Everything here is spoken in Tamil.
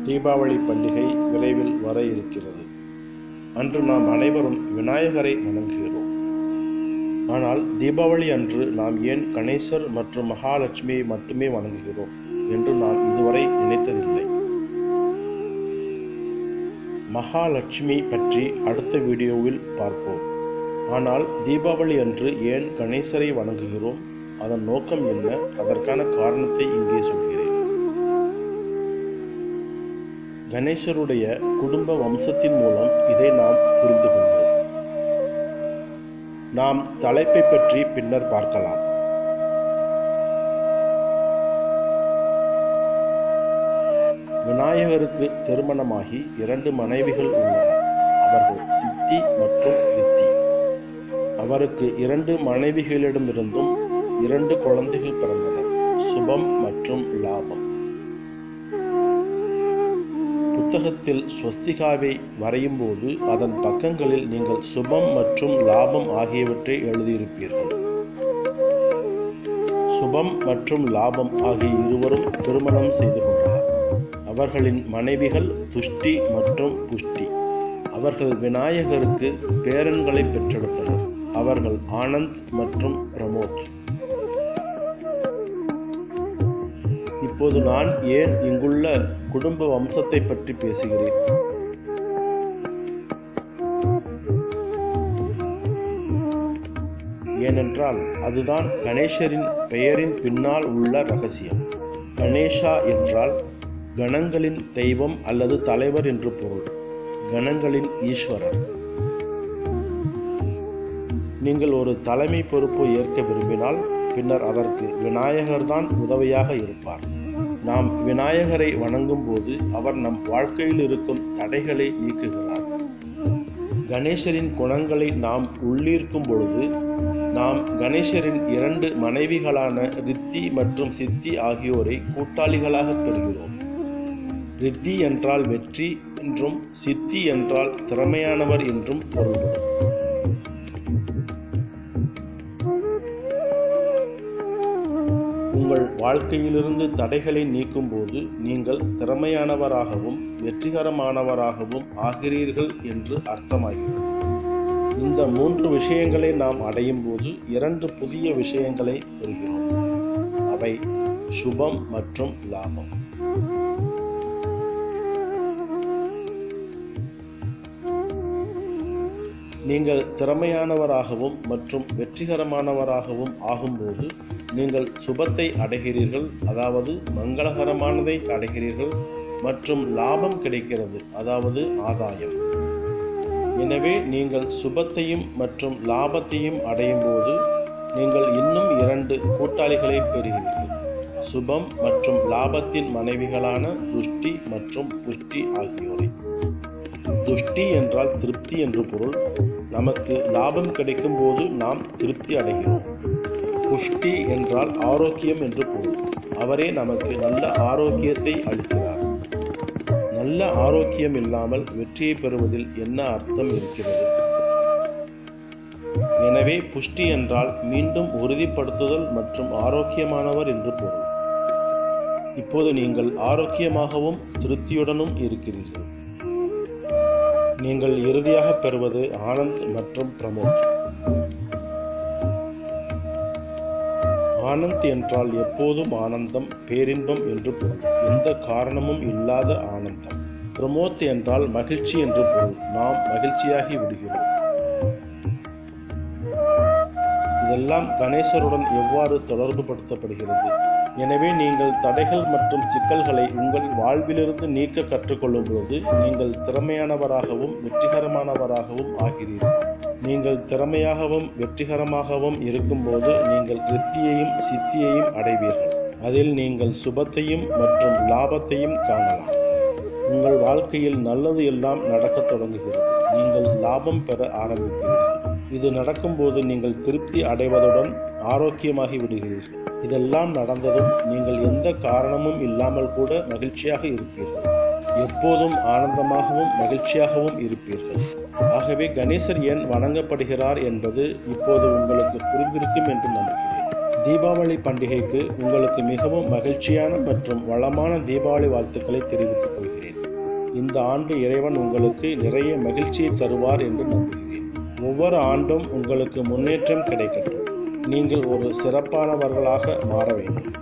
தீபாவளி பண்டிகை விரைவில் வர இருக்கிறது. அன்று நாம் அனைவரும் விநாயகரை வணங்குகிறோம். ஆனால் தீபாவளி அன்று நாம் ஏன் கணேசர் மற்றும் மகாலட்சுமியை மட்டுமே வணங்குகிறோம் என்று நான் இதுவரை நினைத்ததில்லை. மகாலட்சுமி பற்றி அடுத்த வீடியோவில் பார்ப்போம். ஆனால் தீபாவளி அன்று ஏன் கணேசரை வணங்குகிறோம், அதன் நோக்கம் என்ன, அதற்கான காரணத்தை இங்கே சொல்கிறேன். கணேசருடைய குடும்ப வம்சத்தின் மூலம் இதை நாம் புரிந்து கொள்வோம். நாம் தலைப்பை பற்றி பின்னர் பார்க்கலாம். விநாயகருக்கு திருமணமாகி 2 மனைவிகள் உள்ளனர். அவர்கள் சித்தி மற்றும் ரித்தி. அவருக்கு 2 மனைவிகளிடமிருந்தும் 2 குழந்தைகள் பிறந்தனர், சுபம் மற்றும் லாபம். புத்தகத்தில் ஸ்வஸ்திகாவை வரையும் போது அதன் பக்கங்களில் நீங்கள் சுபம் மற்றும் லாபம் ஆகியவற்றை எழுதியிருப்பீர்கள். சுபம் மற்றும் லாபம் ஆகிய இருவரும் திருமணம் செய்து கொண்டனர். அவர்களின் மனைவிகள் துஷ்டி மற்றும் புஷ்டி. அவர்கள் விநாயகருக்கு பேரன்களை பெற்றெடுத்தனர். அவர்கள் ஆனந்த் மற்றும் பிரமோத். இப்போது நான் ஏன் இங்குள்ள குடும்ப வம்சத்தை பற்றி பேசுகிறேன்? ஏனென்றால் அதுதான் கணேசரின் பெயரின் பின்னால் உள்ள ரகசியம். கணேசா என்றால் கணங்களின் தெய்வம் அல்லது தலைவர் என்று பொருள். கணங்களின் ஈஸ்வரர். நீங்கள் ஒரு தலைமை பொறுப்பு ஏற்க விரும்பினால் பின்னர் அதற்கு விநாயகர் தான் உதவியாக இருப்பார். நாம் விநாயகரை வணங்கும் போது அவர் நம் வாழ்க்கையில் இருக்கும் தடைகளை நீக்குகிறார். கணேசரின் குணங்களை நாம் உள்ளீர்க்கும் பொழுது நாம் கணேசரின் 2 மனைவிகளான ரித்தி மற்றும் சித்தி ஆகியோரை கூட்டாளிகளாக பெறுகிறோம். ரித்தி என்றால் வெற்றி என்றும் சித்தி என்றால் திறமையானவர் என்றும் பொருள்படும். உங்கள் வாழ்க்கையிலிருந்து தடைகளை நீக்கும் போது நீங்கள் திறமையானவராகவும் வெற்றிகரமானவராகவும் ஆகிறீர்கள் என்று அர்த்தமாகிறது. இந்த 3 விஷயங்களை நாம் அடையும் போது 2 புதிய விஷயங்களை பெறுகிறோம். அவை சுபம் மற்றும் லாபம். நீங்கள் திறமையானவராகவும் மற்றும் வெற்றிகரமானவராகவும் ஆகும்போது நீங்கள் சுபத்தை அடைகிறீர்கள், அதாவது மங்களகரமானதை அடைகிறீர்கள், மற்றும் லாபம் கிடைக்கிறது, அதாவது ஆதாயம். எனவே நீங்கள் சுபத்தையும் மற்றும் லாபத்தையும் அடையும் போது நீங்கள் இன்னும் 2 கூட்டாளிகளை பெறுகிறீர்கள். சுபம் மற்றும் லாபத்தின் மனைவிகளான துஷ்டி மற்றும் புஷ்டி ஆகியோரை. துஷ்டி என்றால் திருப்தி என்று பொருள். நமக்கு லாபம் கிடைக்கும் போது நாம் திருப்தி அடைகிறோம். புஷ்டி என்றால் ஆரோக்கியம் என்று பொருள். அவரே நமக்கு நல்ல ஆரோக்கியத்தை அளிக்கிறார். நல்ல ஆரோக்கியம் இல்லாமல் வெற்றியை பெறுவதில் என்ன அர்த்தம் இருக்கிறது? எனவே புஷ்டி என்றால் மீண்டும் உறுதிப்படுத்துதல் மற்றும் ஆரோக்கியமானவர் என்று பொருள். இப்போது நீங்கள் ஆரோக்கியமாகவும் திருப்தியுடனும் இருக்கிறீர்கள். நீங்கள் இறுதியாக பெறுவது ஆனந்த் மற்றும் பிரமோத். ஆனந்த் என்றால் எப்போதும் ஆனந்தம், பேரின்பம் என்று பொருள். எந்த காரணமும் இல்லாத ஆனந்தம். பிரமோத் என்றால் மகிழ்ச்சி என்று பொருள். நாம் மகிழ்ச்சியாகி விடுகிறோம். இதெல்லாம் கணேசருடன் எவ்வாறு தொடர்பு படுத்தப்படுகிறது? எனவே நீங்கள் தடைகள் மற்றும் சிக்கல்களை உங்கள் வாழ்விலிருந்து நீக்க கற்றுக்கொள்ளும் போது நீங்கள் திறமையானவராகவும் வெற்றிகரமானவராகவும் ஆகிறீர்கள். நீங்கள் திறமையாகவும் வெற்றிகரமாகவும் இருக்கும்போது நீங்கள் ரித்தியையும் சித்தியையும் அடைவீர்கள். அதில் நீங்கள் சுபத்தையும் மற்றும் லாபத்தையும் காணலாம். உங்கள் வாழ்க்கையில் நல்லது எல்லாம் நடக்கத் தொடங்குகிறது. நீங்கள் லாபம் பெற ஆரம்பிக்கிறீர்கள். இது நடக்கும்போது நீங்கள் திருப்தி அடைவதுடன் ஆரோக்கியமாகி விடுகிறீர்கள். இதெல்லாம் நடந்ததும் நீங்கள் எந்த காரணமும் இல்லாமல் கூட மகிழ்ச்சியாக இருப்பீர்கள். எப்போதும் ஆனந்தமாகவும் மகிழ்ச்சியாகவும் இருப்பீர்கள். ஆகவே கணேசர் ஏன் வணங்கப்படுகிறார் என்பது இப்போது உங்களுக்கு புரிந்திருக்கும் என்று நம்புகிறேன். தீபாவளி பண்டிகைக்கு உங்களுக்கு மிகவும் மகிழ்ச்சியான மற்றும் வளமான தீபாவளி வாழ்த்துக்களை தெரிவித்துக் கொள்கிறேன். இந்த ஆண்டு இறைவன் உங்களுக்கு நிறைய மகிழ்ச்சியை தருவார் என்று நம்புகிறேன். ஒவ்வொரு ஆண்டும் உங்களுக்கு முன்னேற்றம் கிடைக்கட்டும். நீங்கள் ஒரு சிறப்பானவர்களாக மாற வேண்டும்.